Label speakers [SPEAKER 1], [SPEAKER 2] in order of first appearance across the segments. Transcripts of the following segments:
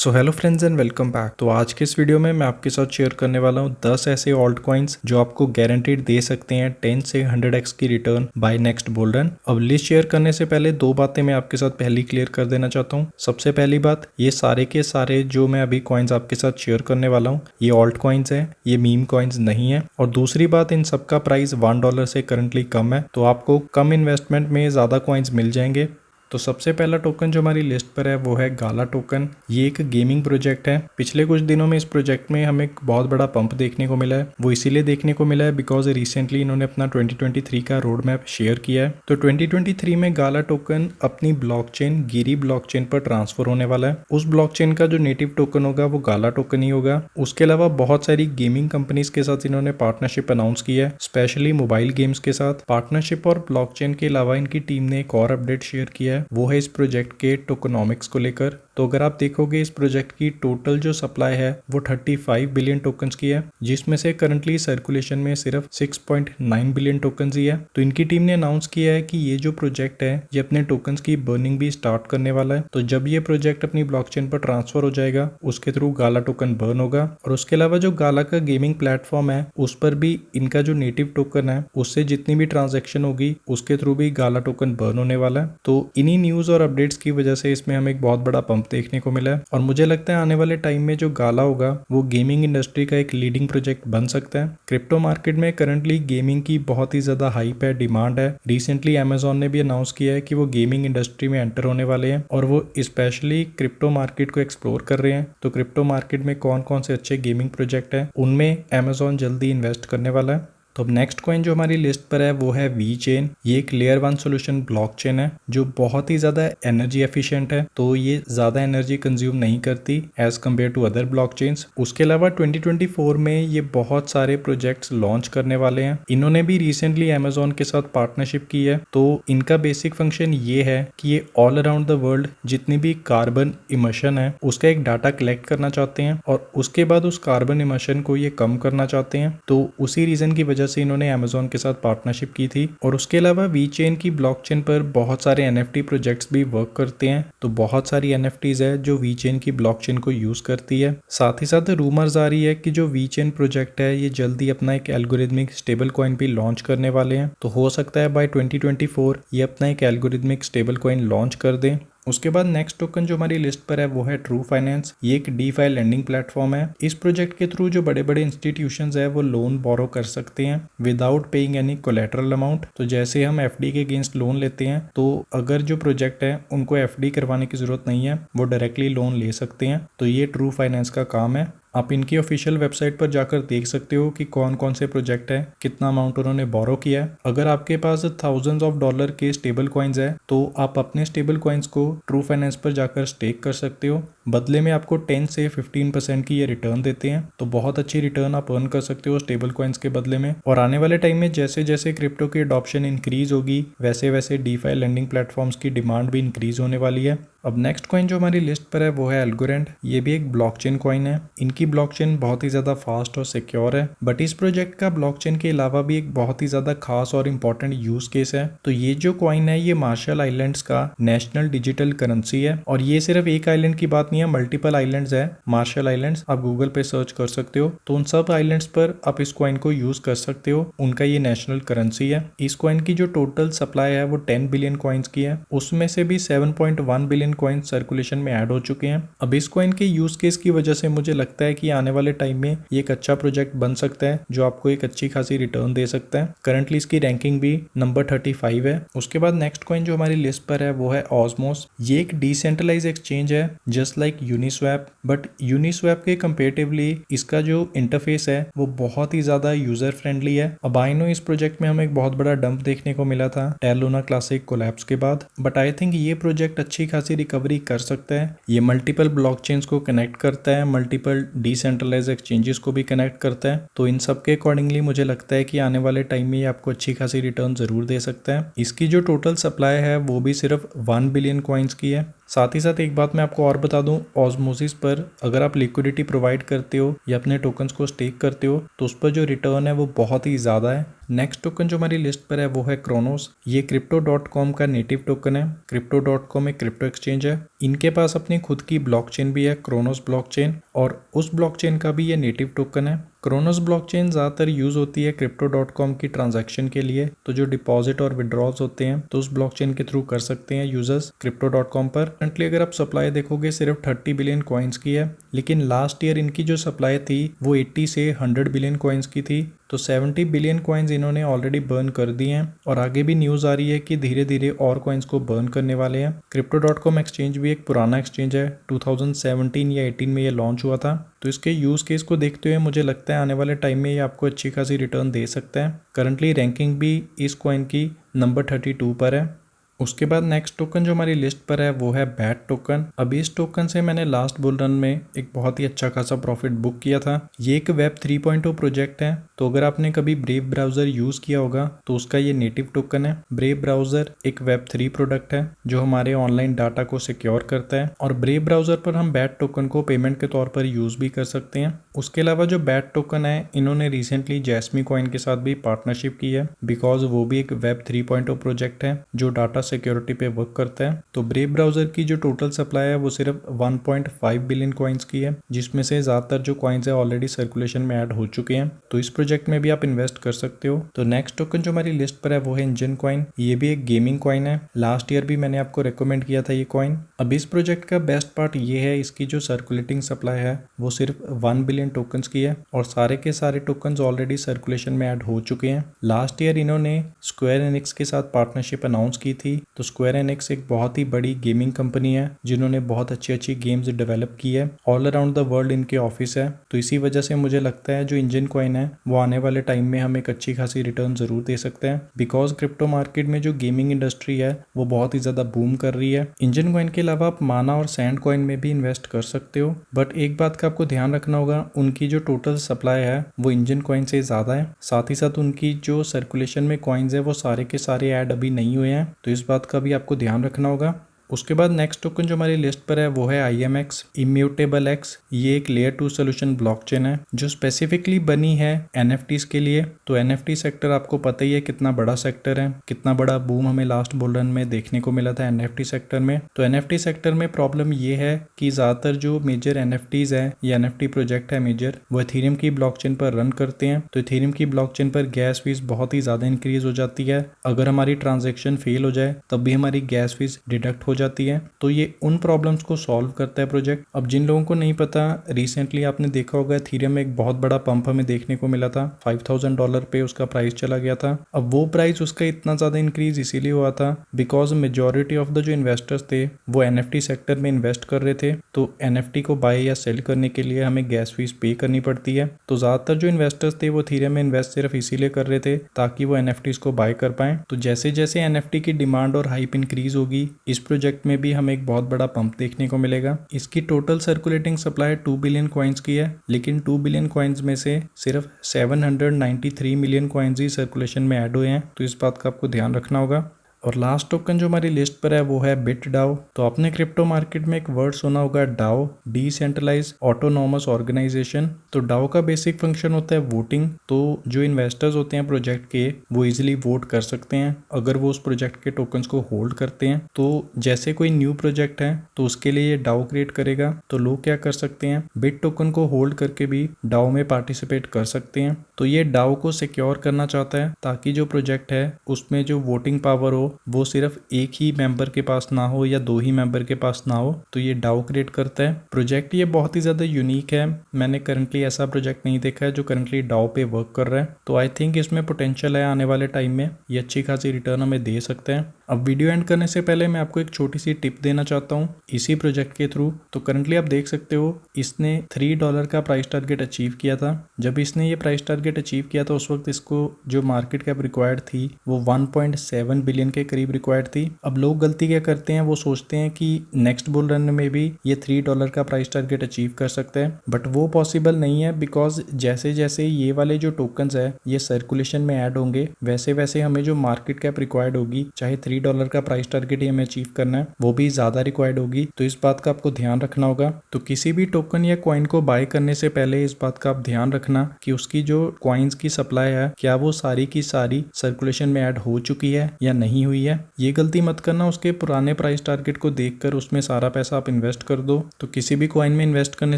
[SPEAKER 1] So hello friends and welcome back. तो आज के इस वीडियो में मैं आपके साथ शेयर करने वाला हूँ 10 ऐसे ऑल्ट कॉइन्स जो आपको गारंटीड दे सकते हैं 10 से 100x की return by next bull run. अब लिस्ट शेयर करने से पहले दो बातें मैं आपके साथ पहली क्लियर कर देना चाहता हूँ। सबसे पहली बात, ये सारे के सारे जो मैं अभी कॉइन्स आपके साथ शेयर करने वाला हूँ ये ऑल्ट कॉइन्स है, ये मीम कॉइन्स नहीं है। और दूसरी बात, इन सबका प्राइस $1 से करंटली कम है, तो आपको कम इन्वेस्टमेंट में ज्यादा कॉइन्स मिल जाएंगे। तो सबसे पहला टोकन जो हमारी लिस्ट पर है वो है गाला टोकन। ये एक गेमिंग प्रोजेक्ट है। पिछले कुछ दिनों में इस प्रोजेक्ट में हमें एक बहुत बड़ा पंप देखने को मिला है। वो इसीलिए देखने को मिला है बिकॉज रिसेंटली इन्होंने अपना 2023 का रोड मैप शेयर किया है। तो 2023 में गाला टोकन अपनी ब्लॉकचेन गिरी ब्लॉकचेन पर ट्रांसफर होने वाला है। उस ब्लॉकचेन का जो नेटिव टोकन होगा वो गाला टोकन ही होगा। उसके अलावा बहुत सारी गेमिंग कंपनीज के साथ इन्होंने पार्टनरशिप अनाउंस किया है, स्पेशली मोबाइल गेम्स के साथ। पार्टनरशिप और ब्लॉकचेन के अलावा इनकी टीम ने एक और अपडेट शेयर किया है, वो है इस प्रोजेक्ट के टोकनॉमिक्स को लेकर। तो अगर आप देखोगे इस प्रोजेक्ट की टोटल जो सप्लाई है वो 35 बिलियन टोकन्स की है, जिसमें से करंटली सर्कुलेशन में सिर्फ 6.9 बिलियन टोकन्स ही है। तो इनकी टीम ने अनाउंस किया है कि ये जो प्रोजेक्ट है ये अपने टोकन्स की बर्निंग भी स्टार्ट करने वाला है। तो जब ये प्रोजेक्ट अपनी ब्लॉकचेन पर ट्रांसफर हो जाएगा उसके थ्रू गाला टोकन बर्न होगा। और उसके अलावा जो गाला का गेमिंग प्लेटफॉर्म है उस पर भी इनका जो नेटिव टोकन है उससे जितनी भी ट्रांजेक्शन होगी उसके थ्रू भी गाला टोकन बर्न होने वाला है। तो इन्हीं न्यूज और अपडेट्स की वजह से इसमें हमें एक बहुत बड़ा पंप देखने को मिला है। और मुझे लगता है आने वाले टाइम में जो गाला होगा वो गेमिंग इंडस्ट्री का एक लीडिंग प्रोजेक्ट बन सकता है। क्रिप्टो मार्केट में करंटली गेमिंग की बहुत ही ज्यादा हाइप है, डिमांड है। रिसेंटली अमेजोन ने भी अनाउंस किया है कि वो गेमिंग इंडस्ट्री में एंटर होने वाले हैं और वो स्पेशली क्रिप्टो मार्केट को एक्सप्लोर कर रहे हैं। तो क्रिप्टो मार्केट में कौन कौन से अच्छे गेमिंग प्रोजेक्ट है उनमें अमेजोन जल्दी इन्वेस्ट करने वाला है। तो अब नेक्स्ट कॉइन जो हमारी लिस्ट पर है वो है वी चेन। ये एक लेयर 1 सोल्यूशन ब्लॉकचेन है जो बहुत ही ज्यादा एनर्जी एफिशिएंट है। तो ये ज्यादा एनर्जी कंज्यूम नहीं करती as compare to other blockchains. उसके अलावा 2024 में ये बहुत सारे प्रोजेक्ट्स लॉन्च करने वाले हैं। इन्होंने भी रिसेंटली अमेजोन के साथ पार्टनरशिप की है। तो इनका बेसिक फंक्शन ये है कि ये ऑल अराउंड द वर्ल्ड जितनी भी कार्बन इमिशन है उसका एक डाटा कलेक्ट करना चाहते हैं और उसके बाद उस कार्बन इमिशन को ये कम करना चाहते हैं। तो उसी रीजन की वजह से इन्होंने अमेजोन के साथ पार्टनरशिप की थी। और उसके अलावा वी चेन की ब्लॉकचेन पर बहुत सारे एनएफटी प्रोजेक्ट्स भी वर्क करते हैं। तो बहुत सारी एनएफटीज है जो वी चेन की ब्लॉकचेन को यूज करती है। साथ ही साथ रूमर्स आ रही है कि जो वी चेन प्रोजेक्ट है ये जल्दी अपना एक एल्गोरिथमिक स्टेबल कॉइन भी लॉन्च करने वाले हैं। तो हो सकता है बाय 2024 ये अपना एक एल्गोरिथमिक स्टेबल कॉइन लॉन्च कर दें। उसके बाद नेक्स्ट टोकन जो हमारी लिस्ट पर है वो है ट्रू फाइनेंस। ये एक डीफाई लेंडिंग प्लेटफॉर्म है। इस प्रोजेक्ट के थ्रू जो बड़े बड़े इंस्टीट्यूशंस है वो लोन बोरो कर सकते हैं without paying any collateral amount. तो जैसे हम एफडी के अगेंस्ट लोन लेते हैं तो अगर जो प्रोजेक्ट है उनको एफडी करवाने की जरूरत नहीं है, वो डायरेक्टली लोन ले सकते हैं। तो ये ट्रू फाइनेंस का काम है। आप इनकी ऑफिशियल वेबसाइट पर जाकर देख सकते हो कि कौन कौन से प्रोजेक्ट है, कितना अमाउंट उन्होंने बोरो किया है। अगर आपके पास थाउजेंड्स ऑफ डॉलर के स्टेबल कॉइन्स है तो आप अपने स्टेबल कॉइन्स को ट्रू फाइनेंस पर जाकर स्टेक कर सकते हो। बदले में आपको 10 से 15% की ये रिटर्न देते हैं। तो बहुत अच्छी रिटर्न आप अर्न कर सकते हो स्टेबल कॉइन्स के बदले में। और आने वाले टाइम में जैसे जैसे क्रिप्टो की अडॉप्शन इंक्रीज होगी वैसे वैसे डीफाई लेंडिंग प्लेटफॉर्म्स की डिमांड भी इंक्रीज होने वाली है। अब नेक्स्ट कॉइन जो हमारी लिस्ट पर है वो है एल्गोरेंड। ये भी एक ब्लॉकचेन कॉइन है। इनकी ब्लॉकचेन बहुत ही ज्यादा फास्ट और सिक्योर है। बट इस प्रोजेक्ट का ब्लॉकचेन के अलावा भी एक बहुत ही ज्यादा खास और इम्पोर्टेंट यूज केस है। तो ये जो कॉइन है ये मार्शल आइलैंड्स का नेशनल डिजिटल करेंसी है। और ये सिर्फ एक आइलैंड की बात नहीं है, मल्टीपल आइलैंड्स है मार्शल आइलैंड्स। आप गूगल पे सर्च कर सकते हो तो उन सब आइलैंड्स पर आप इस कॉइन को यूज कर सकते हो। उनका ये नेशनल करेंसी है। इस कॉइन की जो टोटल सप्लाई है वो 10 बिलियन कॉइन्स की है। उसमें से भी 7.1 बिलियन कॉइन सर्कुलेशन में ऐड हो चुके हैं। अब इस कॉइन के यूज केस की वजह से मुझे लगता है कि आने वाले टाइम में ये एक अच्छा प्रोजेक्ट बन सकता है जो आपको एक अच्छी खासी रिटर्न दे सकता है। करंटली इसकी रैंकिंग भी नंबर 35 है। उसके बाद नेक्स्ट कॉइन जो हमारी लिस्ट पर है वो है ऑस्मोस। ये एक डिसेंट्रलाइज एक्सचेंज है just like Uniswap, but Uniswap के कंपेरेटिवली इसका जो इंटरफेस है वो बहुत ही ज्यादा यूजर फ्रेंडली है। अब आई नो इस प्रोजेक्ट में हमें एक बहुत बड़ा डंप देखने को मिला था टेल लूना क्लासिक कोलैप्स के बाद, बट आई थिंक ये प्रोजेक्ट अच्छी खासी रिकवरी कर सकता है। ये मल्टीपल ब्लॉकचेन्स को कनेक्ट करता है, मल्टीपल डिसेंट्रलाइज एक्सचेंजेस को भी कनेक्ट करता है। तो इन सब के अकॉर्डिंगली मुझे लगता है कि आने वाले टाइम में ये आपको अच्छी खासी रिटर्न जरूर दे सकता है। इसकी जो टोटल सप्लाई है वो भी सिर्फ 1 बिलियन कॉइन्स की है। साथ ही साथ एक बात मैं आपको और बता दूं, ऑस्मोसिस पर अगर आप लिक्विडिटी प्रोवाइड करते हो या अपने टोकन्स को स्टेक करते हो तो उस पर जो रिटर्न है वो बहुत ही ज़्यादा है। नेक्स्ट टोकन जो हमारी लिस्ट पर है वो है क्रोनोस। ये Crypto.com का नेटिव टोकन है। Crypto.com एक क्रिप्टो एक्सचेंज है। इनके पास अपनी खुद की ब्लॉकचेन भी है, क्रोनोस ब्लॉकचेन, और उस ब्लॉकचेन का भी ये नेटिव टोकन है। क्रोनोस ब्लॉकचेन ज़्यादातर यूज़ होती है Crypto.com की ट्रांजैक्शन के लिए, तो जो डिपॉजिट और विड्रॉल्स होते हैं तो उस ब्लॉकचेन के थ्रू कर सकते हैं यूजर्स Crypto.com पर। करंटली अगर आप सप्लाई देखोगे सिर्फ 30 बिलियन कॉइन्स की है, लेकिन लास्ट ईयर इनकी जो सप्लाई थी वो 80 से 100 बिलियन कॉइन्स की थी। तो 70 बिलियन कॉइन्स इन्होंने ऑलरेडी बर्न कर दिए हैं, और आगे भी न्यूज़ आ रही है कि धीरे धीरे और कॉइन्स को बर्न करने वाले हैं। Crypto.com एक्सचेंज भी एक पुराना एक्सचेंज है, 2017 या 18 में ये लॉन्च हुआ था। तो इसके यूज़ केस को देखते हुए मुझे लगता है आने वाले टाइम में ये आपको अच्छी खासी रिटर्न दे सकता है। करंटली रैंकिंग भी इस कॉइन की नंबर 32 पर है। उसके बाद नेक्स्ट टोकन जो हमारी लिस्ट पर है वो है बैट टोकन। अभी इस टोकन से मैंने लास्ट बुल रन में एक बहुत ही अच्छा खासा प्रॉफिट बुक किया था। ये एक वेब 3.0 प्रोजेक्ट है, तो अगर आपने कभी ब्रेव ब्राउजर यूज किया होगा तो उसका ये नेटिव टोकन है। ब्रेव ब्राउजर एक वेब 3 प्रोडक्ट है जो हमारे ऑनलाइन डाटा को सिक्योर करता है, और ब्रेव ब्राउजर पर हम बैट टोकन को पेमेंट के तौर पर यूज भी कर सकते हैं। उसके अलावा जो बैट टोकन है, इन्होंने रिसेंटली जैस्मी कॉइन के साथ भी पार्टनरशिप की है, बिकॉज वो भी एक वेब 3.0 प्रोजेक्ट है जो डाटा सिक्योरिटी पे वर्क करता है। तो ब्रेव ब्राउजर की जो टोटल सप्लाई है वो सिर्फ 1.5 बिलियन कॉइन्स की है, जिसमें से ज्यादातर जो कॉइन्स है ऑलरेडी सर्कुलेशन में ऐड हो चुके हैं। तो इस प्रोजेक्ट में भी आप इन्वेस्ट कर सकते हो। तो नेक्स्ट टोकन जो हमारी लिस्ट पर है वो है इंजन कॉइन। ये भी एक गेमिंग कॉइन है। लास्ट ईयर भी मैंने आपको रिकमेंड किया था ये कॉइन। अब इस प्रोजेक्ट का बेस्ट पार्ट ये है, इसकी जो सर्कुलेटिंग सप्लाई है वो सिर्फ 1 बिलियन टोकन्स की है, और सारे के सारे टोकन्स ऑलरेडी सर्कुलेशन में ऐड हो चुके हैं। लास्ट ईयर इन्होंने स्क्वायर एनिक्स के साथ पार्टनरशिप अनाउंस की थी। तो स्क्वायर एनिक्स एक बहुत ही बड़ी गेमिंग कंपनी है जिन्होंने बहुत अच्छी अच्छी गेम्स डेवलप की है। ऑल अराउंड द वर्ल्ड इनके ऑफिस है। तो इसी वजह से मुझे लगता है जो इंजन कॉइन है वो आने वाले टाइम में हमें एक अच्छी खासी रिटर्न जरूर दे सकते हैं, बिकॉज क्रिप्टो मार्केट में जो गेमिंग इंडस्ट्री है वो बहुत ही ज्यादा बूम कर रही है। इंजन कॉइन के अलावा आप माना और सैंड कॉइन में भी इन्वेस्ट कर सकते हो, बट एक बात का आपको ध्यान रखना होगा, उनकी जो टोटल सप्लाई है वो इंजन कॉइन से ज्यादा है। साथ ही साथ उनकी जो सर्कुलेशन में कॉइन्स है वो सारे के सारे ऐड अभी नहीं हुए हैं, तो इस बात का भी आपको ध्यान रखना होगा। उसके बाद नेक्स्ट टोकन जो हमारी लिस्ट पर है वो है IMX इम्यूटेबल एक्स। ये एक लेयर 2 सोल्यूशन ब्लॉकचेन है जो स्पेसिफिकली बनी है NFTs के लिए। तो NFT सेक्टर आपको पता ही है कितना बड़ा सेक्टर है, कितना बड़ा बूम हमें लास्ट बुल रन में देखने को मिला था NFT सेक्टर में। तो NFT सेक्टर में प्रॉब्लम ये है कि ज्यादातर जो मेजर NFTs है या NFT प्रोजेक्ट है मेजर, वो इथेरियम की ब्लॉकचेन पर रन करते हैं। तो इथेरियम की ब्लॉकचेन पर गैस फीस बहुत ही ज्यादा इंक्रीज हो जाती है। अगर हमारी ट्रांजेक्शन फेल हो जाए तब भी हमारी गैस फीस डिडक्ट हो जाती है। तो ये उन प्रॉब्लम्स को सॉल्व करता है प्रोजेक्ट। अब जिन लोगों को नहीं पता, रिसेंटली आपने देखा होगा इथेरियम में एक बहुत बड़ा पंप हमें देखने को मिला था। $5000 पे उसका प्राइस चला गया था। अब वो प्राइस उसका इतना ज्यादा इंक्रीज इसीलिए हुआ था बिकॉज मेजोरिटी ऑफ द जो इन्वेस्टर्स थे वो NFT सेक्टर में इन्वेस्ट कर रहे थे। तो NFT को बाय या सेल करने के लिए हमें गैस फीस पे करनी पड़ती है। तो ज्यादातर जो इन्वेस्टर्स थे वो इथेरियम में इन्वेस्ट सिर्फ इसीलिए कर रहे थे ताकि वो NFTs को बाय कर पाए। तो जैसे जैसे NFT की डिमांड और हाइप इंक्रीज होगी, इस प्रोजेक्ट में भी हमें एक बहुत बड़ा पंप देखने को मिलेगा। इसकी total circulating supply 2 billion coins की है, लेकिन 2 बिलियन कॉइन्स में से सिर्फ 793 मिलियन कॉइन्स ही सर्कुलेशन में ऐड हुए हैं। तो इस बात का आपको ध्यान रखना होगा। और लास्ट टोकन जो हमारी लिस्ट पर है वो है BitDAO। तो आपने क्रिप्टो मार्केट में एक वर्ड सुना होगा DAO, डिसेंट्रलाइज ऑटोनॉमस ऑर्गेनाइजेशन। तो DAO का बेसिक फंक्शन होता है वोटिंग। तो जो इन्वेस्टर्स होते हैं प्रोजेक्ट के वो इजीली वोट कर सकते हैं अगर वो उस प्रोजेक्ट के टोकन्स को होल्ड करते हैं। तो जैसे कोई न्यू प्रोजेक्ट है तो उसके लिए ये DAO क्रिएट करेगा, तो लोग क्या कर सकते हैं, बिट टोकन को होल्ड करके भी DAO में पार्टिसिपेट कर सकते हैं। तो ये DAO को सिक्योर करना चाहता है ताकि जो प्रोजेक्ट है उसमें जो वोटिंग पावर हो वो सिर्फ एक ही मेंबर के पास ना हो या 2 ही मेंबर के पास ना हो। तो ये DAO क्रिएट करता है। प्रोजेक्ट ये बहुत ही ज्यादा यूनिक है। मैंने करंटली ऐसा प्रोजेक्ट नहीं देखा है जो करंटली DAO पे वर्क कर रहा है। तो आई थिंक इसमें पोटेंशियल है आने वाले टाइम में, ये अच्छी खासी रिटर्न हमें दे सकते हैं। अब वीडियो एंड करने से पहले मैं आपको एक छोटी सी टिप देना चाहता हूँ इसी प्रोजेक्ट के थ्रू। तो करंटली आप देख सकते हो इसने $3 का प्राइस टारगेट अचीव किया था। जब इसने ये प्राइस टारगेट अचीव किया था उस वक्त इसको जो मार्केट कैप रिक्वायर्ड थी वो 1.7 बिलियन के करीब रिक्वायर्ड थी। अब लोग गलती क्या करते हैं, वो सोचते हैं कि नेक्स्ट बुल रन में भी ये $3 का प्राइस टारगेट अचीव कर सकते हैं, बट वो पॉसिबल नहीं है बिकॉज जैसे जैसे ये वाले जो टोकन्स है ये सर्कुलेशन में ऐड होंगे वैसे वैसे हमें जो मार्केट कैप रिक्वायर्ड होगी, चाहे $3 $3 का प्राइस टारगेट ही हमें अचीव करना है, वो भी ज़्यादा रिक्वायर्ड होगी, तो इस बात का आपको ध्यान रखना होगा। तो किसी भी टोकन या कॉइन को बाय करने से पहले इस बात का आप ध्यान रखना कि उसकी जो कॉइन्स की सप्लाई है क्या वो सारी की सारी सर्कुलेशन में ऐड हो चुकी है या नहीं हुई है। ये गलती मत करना उसके पुराने प्राइस टारगेट को देखकर उसमें सारा पैसा आप इन्वेस्ट कर दो। तो किसी भी कॉइन में इन्वेस्ट करने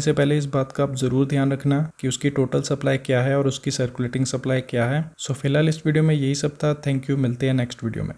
[SPEAKER 1] से पहले इस बात का आप जरूर ध्यान रखना कि उसकी टोटल सप्लाई क्या है और उसकी सर्कुलेटिंग सप्लाई क्या है। सो फिलहाल इस वीडियो में यही सब था। थैंक यू, मिलते हैं नेक्स्ट वीडियो में।